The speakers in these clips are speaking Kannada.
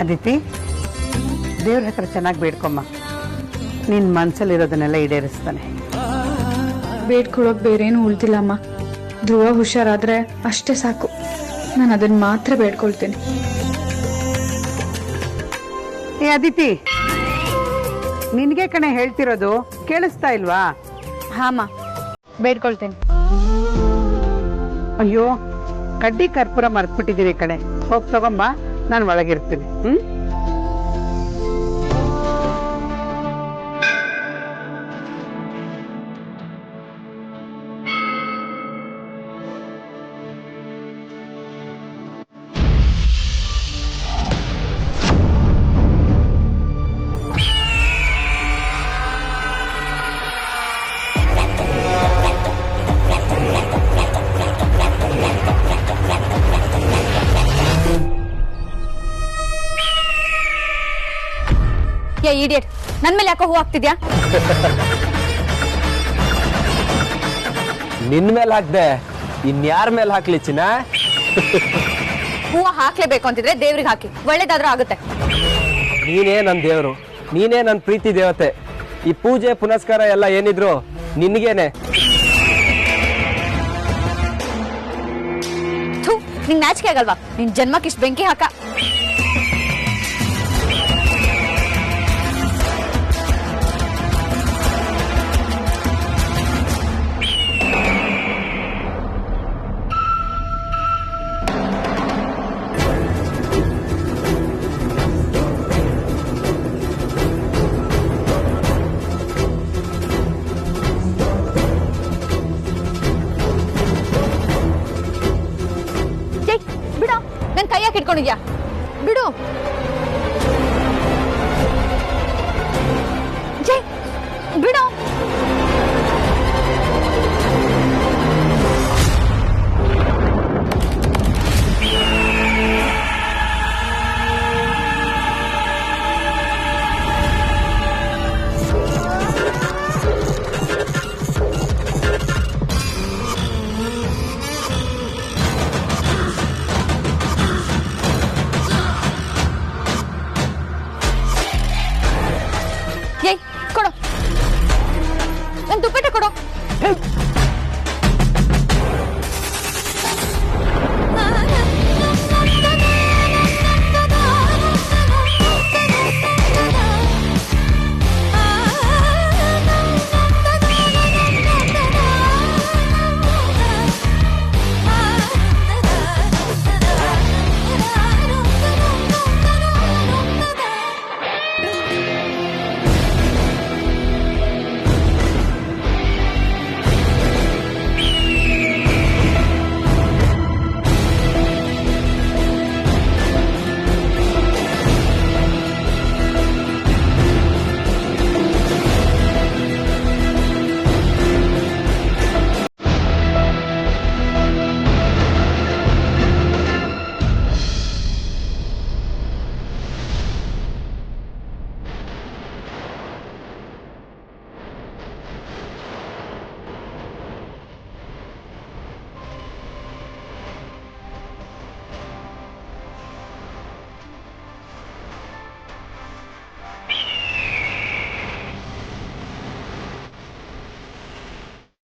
ಅದಿತಿ, ದೇವ್ರ ಹತ್ರ ಚೆನ್ನಾಗಿ ಬೇಡ್ಕೊಮ್ಮ. ನಿನ್ನ ಮನಸ್ಸಲ್ಲಿರೋದನ್ನೆಲ್ಲ ಈಡೇರಿಸ್ತಾನೆ. ಬೇಡ್ಕೊಳ್ಳೋಕೆ ಬೇರೇನು ಉಳ್ದಿಲ್ಲ ಅಮ್ಮ. ಧ್ರುವ ಹುಷಾರಾದ್ರೆ ಅಷ್ಟೇ ಸಾಕು. ನಾನು ಅದನ್ನ ಮಾತ್ರ ಬೇಡ್ಕೊಳ್ತೀನಿ. ಏ ಅದಿತಿ, ನಿನಗೆ ಕಣೆ ಹೇಳ್ತಿರೋದು, ಕೇಳಿಸ್ತಾ ಇಲ್ವಾ? ಹಾಮ್ಮ, ಬೇಡ್ಕೊಳ್ತೀನಿ. ಅಯ್ಯೋ, ಕಡ್ಡಿ ಕರ್ಪೂರ ಮರ್ತ್ಬಿಟ್ಟಿದ್ದೀನಿ ಕಣೆ. ಹೋಗಿ ತಗೊಂಬ, ನಾನು ಒಳಗಿರ್ತೀನಿ. ಇಡಿಯಟ್, ನನ್ ಮೇಲೆ ಯಾಕೋ ಹೂ ಹಾಕ್ತಿದ್ಯಾ? ನಿನ್ ಮೇಲೆ ಹಾಕ್ದೆ, ಇನ್ಯಾರ ಮೇಲೆ ಹಾಕ್ಲಿ ಚಿನ್ನ? ಹೂವ ಹಾಕ್ಲೇಬೇಕು ಅಂತಿದ್ರೆ ದೇವ್ರಿಗೆ ಹಾಕಿ, ಒಳ್ಳೇದಾದ್ರೂ ಆಗುತ್ತೆ. ನೀನೇ ನನ್ ದೇವ್ರು, ನೀನೇ ನನ್ ಪ್ರೀತಿ ದೇವತೆ. ಈ ಪೂಜೆ ಪುನಸ್ಕಾರ ಎಲ್ಲ ಏನಿದ್ರು ನಿನ್ಗೇನೆ. ಥೂ, ನಿಂಗ್ ನಾಚಿಕೆ ಆಗಲ್ವಾ? ನಿನ್ ಜನ್ಮಕ್ಕಿಷ್ಟು ಬೆಂಕಿ ಹಾಕ. ಬಿಡು, ನನ್ ಕೈಯಾಗ ಇಟ್ಕೊಂಡಿದ್ಯಾ? ಬಿಡು ಜೈ, ಬಿಡು. ಏಯ್, ಕೊಡು, ನನ್ ದುಪ್ಪಟ್ಟ ಕೊಡು.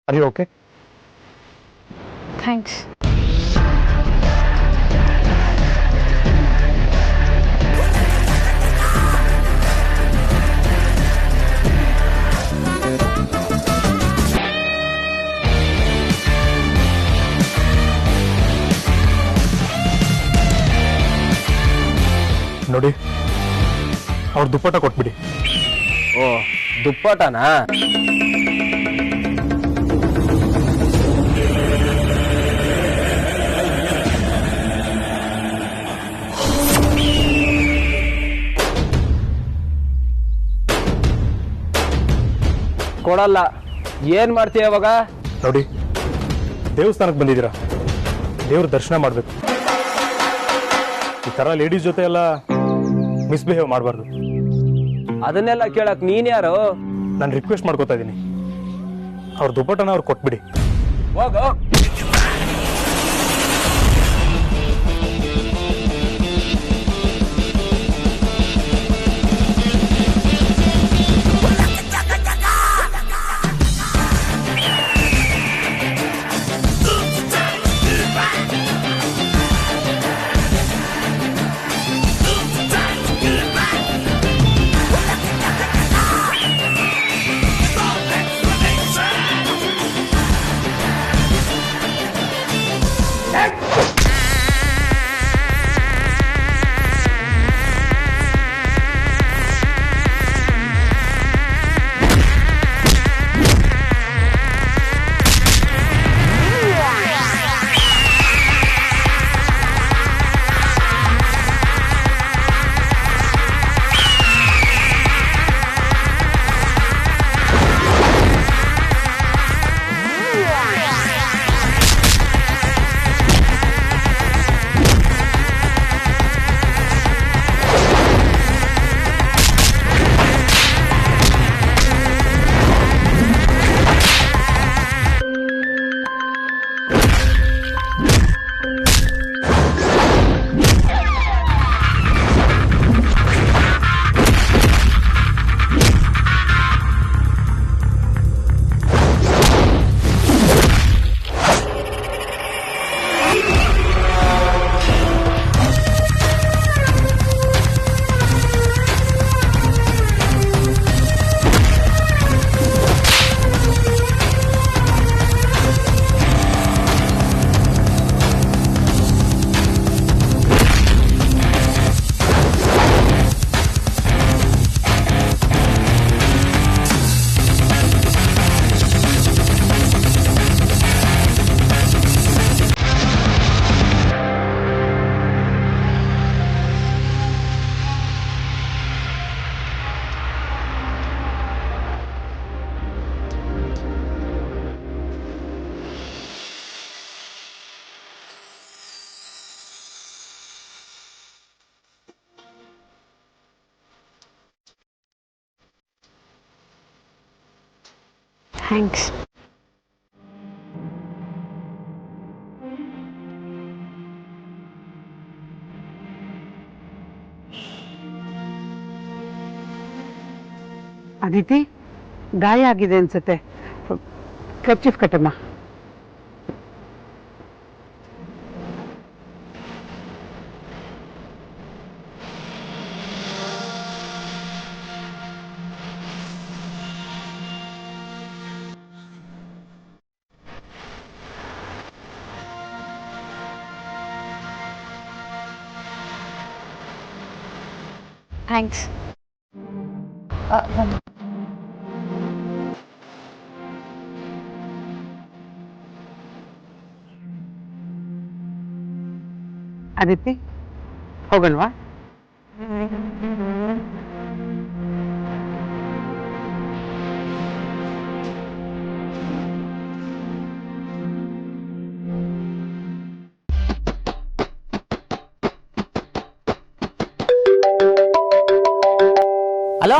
Are you okay? ಥ್ಯಾಂಕ್ಸ್. ನೋಡಿ, ಅವ್ರ ದುಪ್ಪಟ್ಟ ಕೊಟ್ಬಿಡಿ. ಓ, ದುಪ್ಪಟನಾ? ಕೊಡಲ್ಲ. ಏನ್ ಮಾಡ್ತೀಯ ಇವಾಗ? ನೋಡಿ, ದೇವಸ್ಥಾನಕ್ಕೆ ಬಂದಿದ್ದೀರಾ, ದೇವ್ರ ದರ್ಶನ ಮಾಡಬೇಕು. ಈ ಥರ ಲೇಡೀಸ್ ಜೊತೆ ಎಲ್ಲ ಮಿಸ್ಬಿಹೇವ್ ಮಾಡಬಾರ್ದು. ಅದನ್ನೆಲ್ಲ ಕೇಳಕ್ ನೀನ್ ಯಾರು? ನಾನು ರಿಕ್ವೆಸ್ಟ್ ಮಾಡ್ಕೋತಾ ಇದ್ದೀನಿ, ಅವ್ರ ದುಪ್ಪಟ್ಟನ ಅವ್ರು ಕೊಟ್ಬಿಡಿ. ಹೋಗೋ. ಥ್ಯಾಂಕ್ಸ್. ಅದಿತಿ, ಗಾಯ ಆಗಿದೆ ಅನ್ಸುತ್ತೆ. ಕರ್ಚೀಫ್ ಕಟ್ಟಮ್ಮ. ಥ್ಯಾಂಕ್ಸ್. ಅದಿತಿ, ಹೋಗಲ್ವಾ? ಹಲೋ,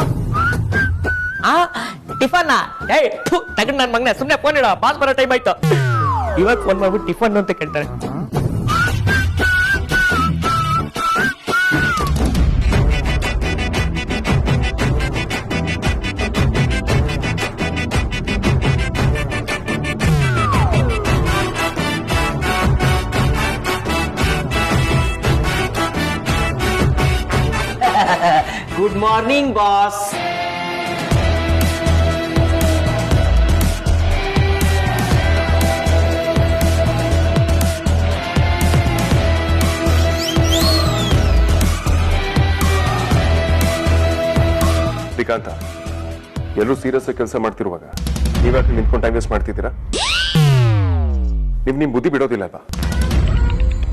ಟಿಫನ್ ತಗೊಂಡ್ ನನ್ ಮಗನ ಸುಮ್ನೆ ಫೋನ್ ಇಡ, ಪಾಸ್ ಬರೋ ಟೈಮ್ ಆಯ್ತು. ಇವಾಗ ಫೋನ್ ಮಾಡ್ಬಿಟ್ಟು ಟಿಫನ್ ಅಂತ ಕೇಳ್ತಾರೆ. Good morning boss. ಶ್ರೀಕಾಂತ, ಎಲ್ಲರೂ ಸೀರಿಯಸ್ ಆಗಿ ಕೆಲಸ ಮಾಡ್ತಿರುವಾಗ ನೀವ್ಯಾಕೆ ನಿಂತ್ಕೊಂಡು ಟೈಮ್ ವೇಸ್ಟ್ ಮಾಡ್ತಿದ್ದೀರಾ? ನಿಮ್ ಬುದ್ಧಿ ಬಿಡೋದಿಲ್ಲ ಅಲ್ವಾ?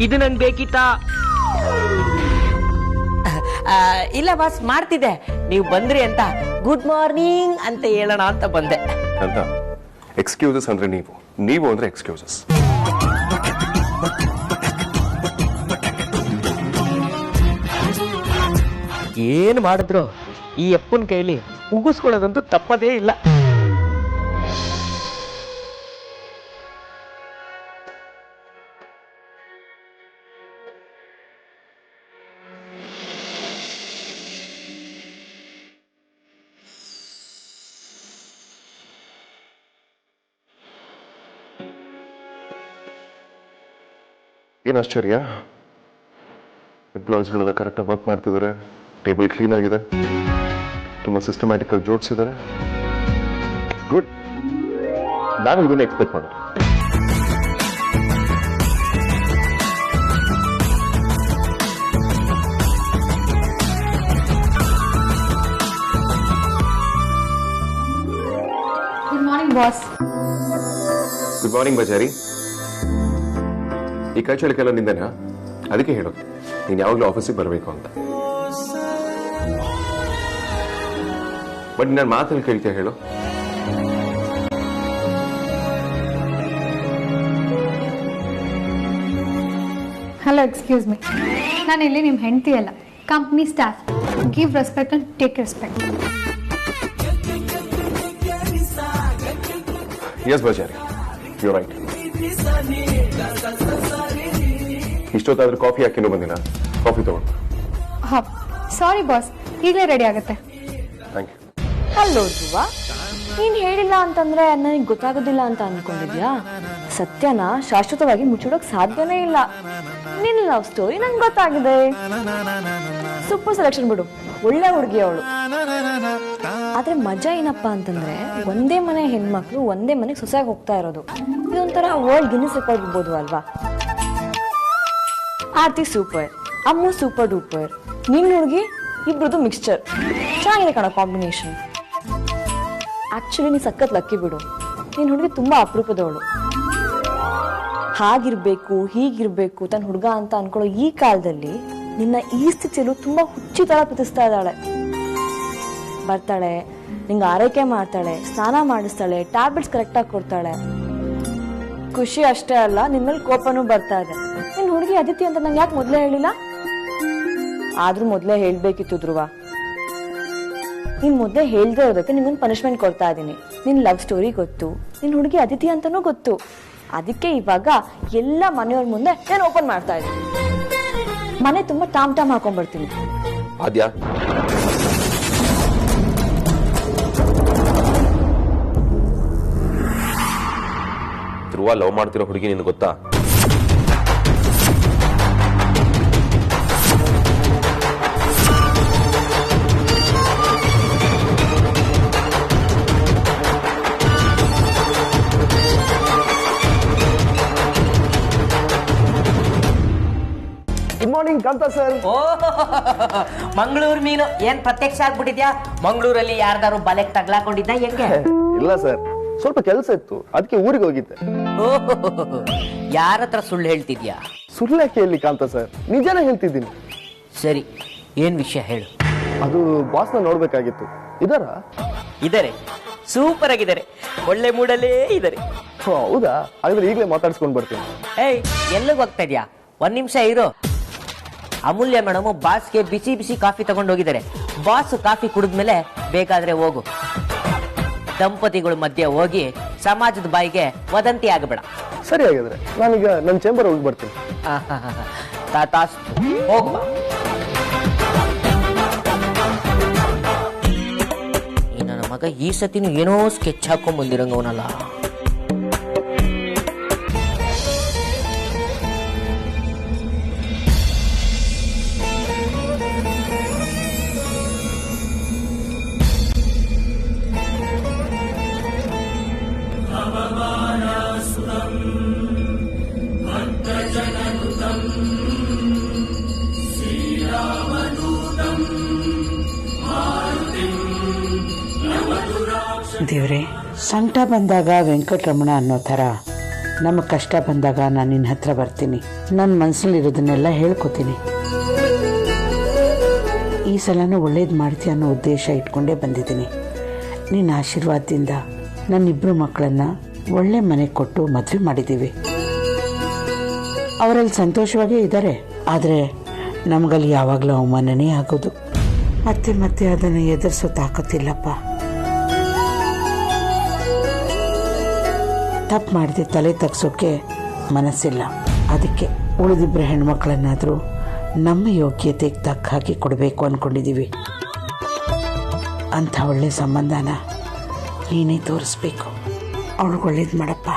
ಇದು ನನ್ ಬೇಕಿತ್ತಾ? ಇಲ್ಲ ಬಾಸ್, ಮಾಡ್ತಿದ್ದೆ. ನೀವು ಬಂದ್ರಿ ಅಂತ ಗುಡ್ ಮಾರ್ನಿಂಗ್ ಅಂತ ಹೇಳೋಣ ಅಂತ ಬಂದೆ. ಅಂತ ಎಕ್ಸ್ಕ್ಯೂಸಸ್ ಅಂದ್ರೆ ನೀವು ಅಂದ್ರೆ ಎಕ್ಸ್ಕ್ಯೂಸಸ್. ಏನ್ ಮಾಡಿದ್ರು ಈ ಅಪ್ಪನ ಕೈಲಿ ಮುಗಿಸ್ಕೊಳ್ಳೋದಂತೂ ತಪ್ಪದೇ ಇಲ್ಲ. ಏನ್ ಆಶ್ಚರ್ಯ, ಎಂಪ್ಲಾಯೀಸ್ಗಳೆಲ್ಲ ಕರೆಕ್ಟಾಗಿ ವರ್ಕ್ ಮಾಡ್ತಿದ್ದಾರೆ, ಟೇಬಲ್ ಕ್ಲೀನ್ ಆಗಿದೆ, ತುಂಬಾ ಸಿಸ್ಟಮ್ಯಾಟಿಕ್ ಆಗಿ ಜೋಡಿಸಿದ್ದಾರೆ. ಗುಡ್. ನಾನು ಇದನ್ನ ಎಕ್ಸ್ಪೆಕ್ಟ್ ಮಾಡೋದು. Good morning boss. Good morning ಬಜಾರಿ. ಈ ಕೈ ಚಳಕೆಲ್ಲ ನಿಂದೇನಾ? ಅದಕ್ಕೆ ಹೇಳೋದು ನೀನು ಯಾವಾಗಲೂ ಆಫೀಸಿಗೆ ಬರಬೇಕು ಅಂತ. ಬಟ್ ನಾನು ಮಾತಲ್ಲಿ ಕೇಳ್ತೀಯ ಹೇಳು. Hello, excuse me. ನಾನು ಇಲ್ಲಿ ನಿಮ್ಮ ಹೆಂಡತಿ ಅಲ್ಲ, company staff. Give respect and take respect. Yes ಬಜಾರಿ, ಯು ರೈಟ್. ಇಷ್ಟೊತ್ತಾದ್ರೂ ಕಾಫಿ ಹಾಕಿನೂ ಬಂದಿಲ್ಲ. ಕಾಫಿ ತಗೊಂಡು. ಹಾಂ, ಸಾರಿ ಬಾಸ್, ಈಗಲೇ ರೆಡಿ ಆಗುತ್ತೆ. Thank you. ಹಲೋ ಧ್ರುವ, ನೀನ್ ಹೇಳಿಲ್ಲ ಅಂತಂದ್ರೆ ನನಗೆ ಗೊತ್ತಾಗೋದಿಲ್ಲ ಅಂತ ಅನ್ಕೊಂಡಿದ್ಯಾ? ಸತ್ಯನ ಶಾಶ್ವತವಾಗಿ ಮುಚ್ಚಿಡೋಕ್ ಸಾಧ್ಯನೇ ಇಲ್ಲ. ನಿನ್ ಲವ್ ಸ್ಟೋರಿ ನಂಗೆ ಗೊತ್ತಾಗಿದೆ. ಸೂಪರ್ ಸೆಲೆಕ್ಷನ್ ಬಿಡು, ಒಳ್ಳೆ ಹುಡುಗಿ ಅವಳು. ಆದ್ರೆ ಮಜಾ ಏನಪ್ಪಾ ಅಂತಂದ್ರೆ, ಒಂದೇ ಮನೆ ಹೆಣ್ಮಕ್ಳು ಒಂದೇ ಮನೆಗೆ ಸೊಸೆಯಾಗಿ ಹೋಗ್ತಾ ಇರೋದು. ಇದೊಂಥರ ವರ್ಲ್ಡ್ ಗಿನ್ನಿಸ್ ರೆಕಾರ್ಡ್ ಇರ್ಬೋದು ಅಲ್ವಾ? ಆರ್ತಿ ಸೂಪರ್, ಅಮ್ಮು ಸೂಪರ್ ಡೂಪರ್, ನಿನ್ ಹುಡುಗಿ ಇಬ್ರದ್ದು ಮಿಕ್ಸ್ಚರ್. ಚೆನ್ನಾಗಿದೆ ಕಣ ಕಾಂಬಿನೇಷನ್. ಆಕ್ಚುಲಿ ನೀ ಸಖತ್ ಲಕ್ಕಿ ಬಿಡು, ನಿನ್ ಹುಡುಗಿ ತುಂಬಾ ಅಪರೂಪದವಳು. ಹಾಗಿರ್ಬೇಕು ಹೀಗಿರ್ಬೇಕು ತನ್ನ ಹುಡುಗ ಅಂತ ಅನ್ಕೊಳ್ಳೋ ಈ ಕಾಲದಲ್ಲಿ ನಿನ್ನ ಈ ಸ್ಥಿತಿಯಲ್ಲೂ ತುಂಬಾ ಹುಚ್ಚಿ ತರ ಪ್ರೀತಿಸ್ತಾ ಇದ್ದಾಳೆ. ಬರ್ತಾಳೆ, ನಿಂಗೆ ಆರೈಕೆ ಮಾಡ್ತಾಳೆ, ಸ್ನಾನ ಮಾಡಿಸ್ತಾಳೆ, ಟ್ಯಾಬ್ಲೆಟ್ಸ್ ಕರೆಕ್ಟಾಗಿ ಕೊಡ್ತಾಳೆ. ಖುಷಿ ಅಷ್ಟೇ ಅಲ್ಲ, ನಿನ್ಮೇಲೆ ಕೋಪನೂ ಬರ್ತಾ ಇದೆ. ನಿನ್ ಹುಡುಗಿ ಅದಿತಿ ಅಂತ ನಂಗೆ ಯಾಕೆ ಮೊದಲೇ ಹೇಳಿಲ್ಲ? ಆದ್ರೂ ಮೊದಲೇ ಹೇಳ್ಬೇಕಿತ್ತು ಧ್ರುವ. ನೀನ್ ಮೊದಲೇ ಹೇಳ್ದೇ ಇರೋದಕ್ಕೆ ನಿಂಗೊಂದು ಪನಿಷ್ಮೆಂಟ್ ಕೊಡ್ತಾ ಇದ್ದೀನಿ. ನಿನ್ ಲವ್ ಸ್ಟೋರಿ ಗೊತ್ತು, ನಿನ್ ಹುಡುಗಿ ಅದಿತಿ ಅಂತಾನೂ ಗೊತ್ತು. ಅದಕ್ಕೆ ಇವಾಗ ಎಲ್ಲ ಮನೆಯವ್ರ ಮುಂದೆ ನಾನು ಓಪನ್ ಮಾಡ್ತಾ ಇದ್ದೀನಿ. ಮನೆ ತುಂಬಾ ಟಾಮ್ ಟಾಮ್ ಹಾಕೊಂಡ್ಬರ್ತೀನಿ. ಆದ್ಯಾ, ಧ್ರುವ ಲವ್ ಮಾಡ್ತಿರೋ ಹುಡುಗಿ ನಿನ್ಗೆ ಗೊತ್ತಾ? ಗುಡ್ ಮಾರ್ನಿಂಗ್ ಕಾಂತ ಸರ್. ಓ ಮಂಗಳೂರು ಮೀನು ಏನ್ ಪ್ರತ್ಯಕ್ಷ ಆಗ್ಬಿಟ್ಟಿದ್ಯಾ? ಮಂಗಳೂರಲ್ಲಿ ಯಾರ್ದಾರು ಬಲೆಕ್ ತಗ್ಲಾಕೊಂಡಿದ್ದ ಹೆಂಗೆ? ಇಲ್ಲ ಸರ್, ಸ್ವಲ್ಪ ಕೆಲಸ ಇತ್ತು, ಅದಕ್ಕೆ ಊರಿಗೆ ಹೋಗಿದ್ದೆ. ಯಾರ ಹತ್ರ ಸುಳ್ಳು ಹೇಳ್ತಿದ್ಯಾ? ಸುಳ್ಳ್ಯಾಕೆ ಹೇಳಿ ಕಾಂತ ಸರ್, ನಿಜಾನೇ ಹೇಳ್ತಿದ್ದೀನಿ. ಸರಿ, ಏನ್ ವಿಷಯ ಹೇಳು. ಅದು ಬಾಸ್ನ ನೋಡ್ಬೇಕಾಗಿತ್ತು. ಇದರ ಇದಾರೆ, ಸೂಪರ್ ಆಗಿದ್ದಾರೆ, ಒಳ್ಳೆ ಮೂಡಲ್ಲೇ ಇದಾರೆ. ಹೌದಾ? ಹಾಗಾದ್ರೆ ಈಗಲೇ ಮಾತಾಡ್ಸ್ಕೊಂಡ್ ಬರ್ತೀನಿ. ಏಯ್, ಎಲ್ಲಿಗೆ ಹೋಗ್ತಾ ಇದ್ಯಾ? ಒಂದ್ ನಿಮಿಷ ಇರು. ಅಮೂಲ್ಯ ಮೇಡಮ್ ಬಾಸ್ಗೆ ಬಿಸಿ ಬಿಸಿ ಕಾಫಿ ತಗೊಂಡು ಹೋಗಿದ್ದಾರೆ. ಬಾಸ್ ಕಾಫಿ ಕುಡಿದ್ಮೇಲೆ ಬೇಕಾದ್ರೆ ಹೋಗು. ದಂಪತಿಗಳ ಮಧ್ಯೆ ಹೋಗಿ ಸಮಾಜದ ಬಾಯಿಗೆ ವದಂತಿ ಆಗಬೇಡ. ಸರಿ, ಹಾಗಾದ್ರೆ ನಾನೀಗ ನನ್ನ ಚೇಂಬರ್ ಹೋಗಿ ಬರ್ತೀನಿ. ಹೋಗ್ಬ. ಈ ನನ್ನ ಮಗ ಈ ಸತಿನೂ ಏನೋ ಸ್ಕೆಚ್ ಹಾಕೊಂಡ್ ಬಂದಿರಂಗವನಲ್ಲ. ದೇವ್ರೆ, ಸಂಕಟ ಬಂದಾಗ ವೆಂಕಟರಮಣ ಅನ್ನೋ ಥರ ನಮ್ಮ ಕಷ್ಟ ಬಂದಾಗ ನಾನು ನಿನ್ನ ಹತ್ರ ಬರ್ತೀನಿ. ನನ್ನ ಮನಸ್ಸಲ್ಲಿರೋದನ್ನೆಲ್ಲ ಹೇಳ್ಕೊತೀನಿ. ಈ ಸಲನೂ ಒಳ್ಳೇದು ಮಾಡ್ತೀಯ ಅನ್ನೋ ಉದ್ದೇಶ ಇಟ್ಕೊಂಡೇ ಬಂದಿದ್ದೀನಿ. ನಿನ್ನ ಆಶೀರ್ವಾದದಿಂದ ನನ್ನಿಬ್ಬರು ಮಕ್ಕಳನ್ನು ಒಳ್ಳೆ ಮನೆಗೆ ಕೊಟ್ಟು ಮದುವೆ ಮಾಡಿದ್ದೀವಿ. ಅವರಲ್ಲಿ ಸಂತೋಷವಾಗೇ ಇದ್ದಾರೆ. ಆದರೆ ನಮಗಲ್ಲಿ ಯಾವಾಗಲೂ ಅವಮಾನನೇ ಆಗೋದು. ಮತ್ತೆ ಮತ್ತೆ ಅದನ್ನು ಎದುರಿಸೋ ತಾಕತ್ತಿಲ್ಲಪ್ಪ. ತಪ್ಪು ಮಾಡಿದೆ ತಲೆ ತಗ್ಸೋಕೆ ಮನಸ್ಸಿಲ್ಲ. ಅದಕ್ಕೆ ಉಳಿದಿಬ್ಬರು ಹೆಣ್ಮಕ್ಳನ್ನಾದರೂ ನಮ್ಮ ಯೋಗ್ಯತೆಗೆ ತಕ್ಕ ಹಾಕಿ ಕೊಡಬೇಕು ಅಂದ್ಕೊಂಡಿದ್ದೀವಿ. ಅಂಥ ಒಳ್ಳೆ ಸಂಬಂಧನ ನೀನೇ ತೋರಿಸ್ಬೇಕು. ಅವಳಿಗೆ ಒಳ್ಳೇದು ಮಾಡಪ್ಪ.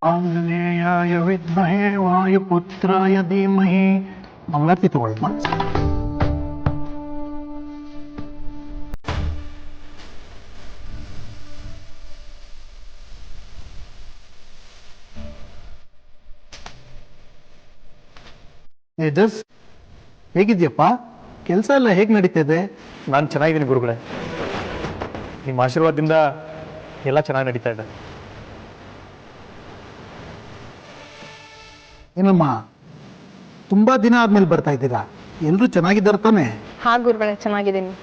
ಆಂಜನೇಯಾಯ ವಿದ್ಮಹೇ ವಾಯುಪುತ್ರಾಯ ಧೀಮಹಿ. ಮಂಗಳಾರತಿ ತಗೊಳ್ಳ. ಜಸ್, ಹೇಗಿದ್ಯಪ್ಪ? ಕೆಲಸ ಎಲ್ಲ ಹೇಗೆ ನಡೀತಿದೆ? ನಾನು ಚೆನ್ನಾಗಿದ್ದೀನಿ ಗುರುಗಳೇ. ನಿಮ್ಮ ಆಶೀರ್ವಾದದಿಂದ ಎಲ್ಲ ಚೆನ್ನಾಗಿ ನಡೀತಾ ಇದೆ. ಏನಮ್ಮ, ತುಂಬಾ ದಿನ ಆದ್ಮೇಲೆ ಬರ್ತಾ ಇದ್ದೀರಾ? ಎಲ್ಲರೂ ಚೆನ್ನಾಗಿದ್ದಾರೆ ತಾನೆ? ಹಾ ಗುರುಗಳೇ, ಚೆನ್ನಾಗಿದ್ದೀನಿ.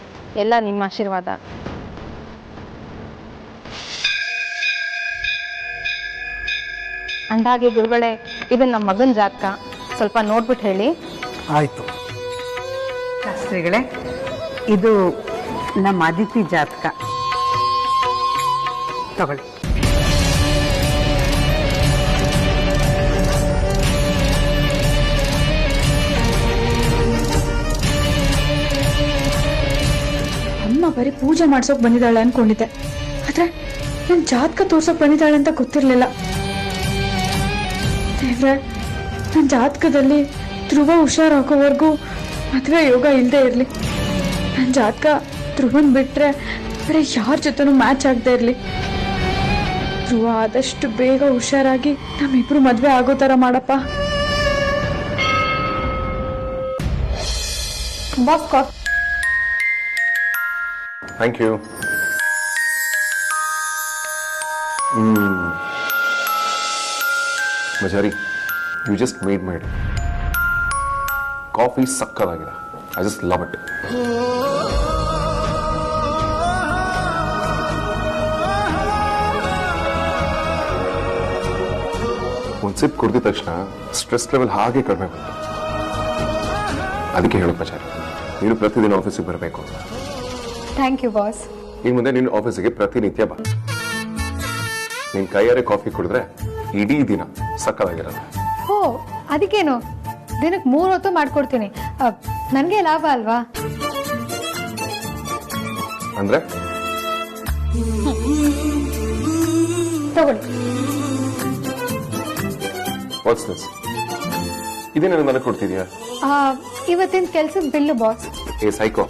ಎಲ್ಲ ನಿಮ್ಮ ಆಶೀರ್ವಾದ. ಅಂದಾಗೆ ಗುರುಗಳೇ, ಇದು ನಮ್ಮ ಮಗನ ಜಾತಕ, ಸ್ವಲ್ಪ ನೋಡ್ಬಿಟ್ಟು ಹೇಳಿ. ಆಯ್ತು. ಶಾಸ್ತ್ರಿಗಳೇ, ಇದು ನಮ್ಮ ಅದಿತಿ ಜಾತಕ ತಗೊಳ್ಳಿ. ಅಮ್ಮ ಬರೀ ಪೂಜೆ ಮಾಡ್ಸೋಕ್ ಬಂದಿದ್ದಾಳೆ ಅನ್ಕೊಂಡಿದ್ದೆ, ಆದ್ರೆ ನನ್ ಜಾತಕ ತೋರ್ಸೋಕ್ ಬಂದಿದ್ದಾಳೆ ಅಂತ ಗೊತ್ತಿರ್ಲಿಲ್ಲ. ದೇವ್ರೆ, ನನ್ ಜಾತಕದಲ್ಲಿ ಧ್ರುವ ಹುಷಾರಾಗೋವರೆಗೂ ಮದುವೆ ಯೋಗ ಇಲ್ಲದೆ ಇರ್ಲಿ. ನನ್ ಜಾತಕ ಧ್ರುವನ್ ಬಿಟ್ರೆ ಬೇರೆ ಯಾರ ಜೊತೆನೂ ಮ್ಯಾಚ್ ಆಗದೆ ಇರ್ಲಿ. ಧ್ರುವ ಆದಷ್ಟು ಬೇಗ ಹುಷಾರಾಗಿ ನಮ್ಮಿಬ್ರು ಮದ್ವೆ ಆಗೋ ತರ ಮಾಡಪ್ಪ. Thank you. ಮಜಾರಿ, you just made my day. Coffee ಸಕ್ಕತ್ತಾಗಿದೆ. I just love it. ಒಂದು ಸಿಪ್ ಕುಡಿದ ತಕ್ಷಣ ಸ್ಟ್ರೆಸ್ ಲೆವೆಲ್ ಹಾಗೆ ಕಡಿಮೆ ಬಂತು. ಅದಕ್ಕೆ ಹೇಳೋದು ಮಜಾರಿ, ನೀನು ಪ್ರತಿದಿನ ಆಫೀಸಿಗೆ ಬರಬೇಕು ಅಂತ. Thank you boss. ಇನ್ನು ಮುಂದೆ ನೀನು ಆಫೀಸಿಗೆ ಪ್ರತಿನಿತ್ಯ ಬಾ. ನಿನ್ ಕೈಯಾರೆ ಕಾಫಿ ಕುಡಿದ್ರೆ ಇಡೀ ದಿನ ಸಕ್ಕತ್ತಾಗಿರತ್ತೆ. ಓ ಅದಕ್ಕೇನು, ದಿನಕ್ಕೆ 3 ಹೊತ್ತು ಮಾಡ್ಕೊಡ್ತೀನಿ. ನನಗೆ ಲಾಭ ಅಲ್ವಾ? ಅಂದ್ರೆ ತಗೊಳ್ಳಿ. What's this? ಇದೇನೇನು ನನಗೆ ಕೊಡ್ತಿದ್ಯಾ? ಇವತ್ತಿನ ಕೆಲ್ಸದ ಬಿಲ್ಲು ಬಾಸ್. ಏ ಸೈಕೋ,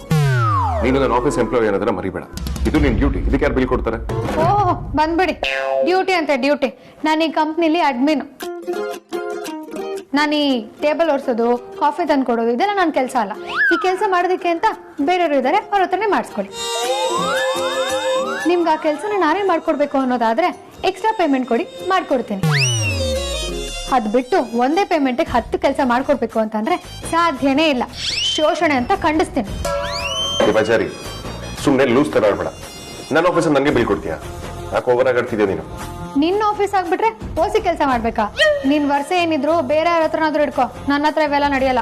ನೀನು ನನ್ನ ಆಫೀಸ್ ಎಂಪ್ಲಾಯ್ ಅನ್ನೋದನ್ನ ಮರಿಬೇಡ. ಇದು ನಿನ್ ಡ್ಯೂಟಿ. ಇದಕ್ಕೆ ಯಾರು ಬಿಲ್ ಕೊಡ್ತಾರೆ? ಓಹ್ ಬಂದ್ಬಿಡಿ, ಡ್ಯೂಟಿ ಅಂತ ಡ್ಯೂಟಿ. ನಾನು ಈ ಕಂಪ್ನಿಲಿ ಅಡ್ಮಿನ್. ನಾನು ಈ ಟೇಬಲ್ ಒರೆಸೋದು, ಕಾಫಿ ತಂದು ಕೊಡೋದು ಇದೆಲ್ಲ ನನ್ನ ಕೆಲಸ ಅಲ್ಲ. ಈ ಕೆಲಸ ಮಾಡೋದಕ್ಕೆ ಅಂತ ಬೇರೆಯವರು ಇದ್ದಾರೆ, ಅವ್ರ ಹತ್ರನೇ ಮಾಡಿಸ್ಕೊಳ್ಳಿ. ನಿಮ್ಗೆ ಆ ಕೆಲಸನ ನಾನೇ ಮಾಡ್ಕೊಡ್ಬೇಕು ಅನ್ನೋದಾದ್ರೆ ಎಕ್ಸ್ಟ್ರಾ ಪೇಮೆಂಟ್ ಕೊಡಿ, ಮಾಡ್ಕೊಡ್ತೀನಿ. ಅದು ಬಿಟ್ಟು ಒಂದೇ ಪೇಮೆಂಟಿಗೆ 10 ಕೆಲಸ ಮಾಡ್ಕೊಡ್ಬೇಕು ಅಂತಂದ್ರೆ ಸಾಧ್ಯನೇ ಇಲ್ಲ. ಶೋಷಣೆ ಅಂತ ಖಂಡಿಸ್ತೀನಿ. ಬಜಾರಿ, ಸುಮ್ಮನೆ ಲೂಸ್ ತರ ಆಡ್ಬೇಡ. ನನ್ನ ಆಫೀಸ್ ನನಗೆ ಬಿಲ್ ಕೊಡ್ತೀಯಾ? ಯಾಕೆ ಓವರ್ ಆಗಾಡ್ತಿದ್ಯಾ ನೀನು? ನಿನ್ನ ಆಫೀಸ್ ಆಗ್ಬಿಟ್ರೆ ಓಸಿ ಕೆಲಸ ಮಾಡ್ಬೇಕಾ? ನಿನ್ ವರ್ಷ ಏನಿದ್ರು ಬೇರೆ ಯಾರ ಹತ್ರನಾದ್ರೂ ಇಡ್ಕೋ, ನನ್ನ ಹತ್ರ ಇವೆಲ್ಲ ನಡೆಯಲ್ಲ.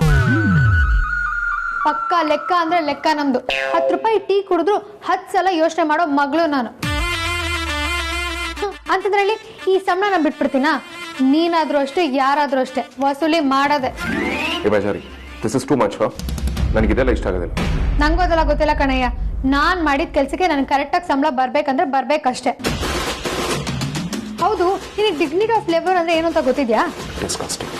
ಪಕ್ಕ ಲೆಕ್ಕ ಅಂದ್ರೆ ಲೆಕ್ಕ ನಮ್ದು. 10 ರೂಪಾಯಿ ಟೀ ಕುಡಿದ್ರು 10 ಸಲ ಯೋಚನೆ ಮಾಡೋ ಮಗಳು ನಾನು. ಅಂತಂದ್ರಲ್ಲಿ ಈ ಸಂಬಳನ ಬಿಟ್ಬಿಡ್ತೀನಾ? ನೀನಾದ್ರೂ ಅಷ್ಟೇ, ಯಾರಾದ್ರೂ ಅಷ್ಟೇ, ವಸೂಲಿ ಮಾಡೋದೆ. ಬಜಾರಿ, ದಿಸ್ ಇಸ್ ಟೂ ಮಚ್. ನನಗಿದೆಲ್ಲ ಇಷ್ಟ ಆಗೋದಿಲ್ಲ. ನಂಗೂ ಅದೆಲ್ಲ ಗೊತ್ತಿಲ್ಲ ಕಣಯ್ಯ. ನಾನ್ ಮಾಡಿದ ಕೆಲ್ಸಕ್ಕೆ ನನ್ಗೆ ಕರೆಕ್ಟಾಗಿ ಸಂಬಳ ಬರ್ಬೇಕಂದ್ರೆ ಬರ್ಬೇಕಷ್ಟೇ. ಹೌದು, ನಿನಗೆ ಡಿಗ್ನಿಟಿ ಆಫ್ ಲೇಬರ್ ಅಂದ್ರೆ ಏನು ಅಂತ ಗೊತ್ತಿದ್ಯಾ? ಡಿಸ್ಕಸ್ಟಿಂಗ್.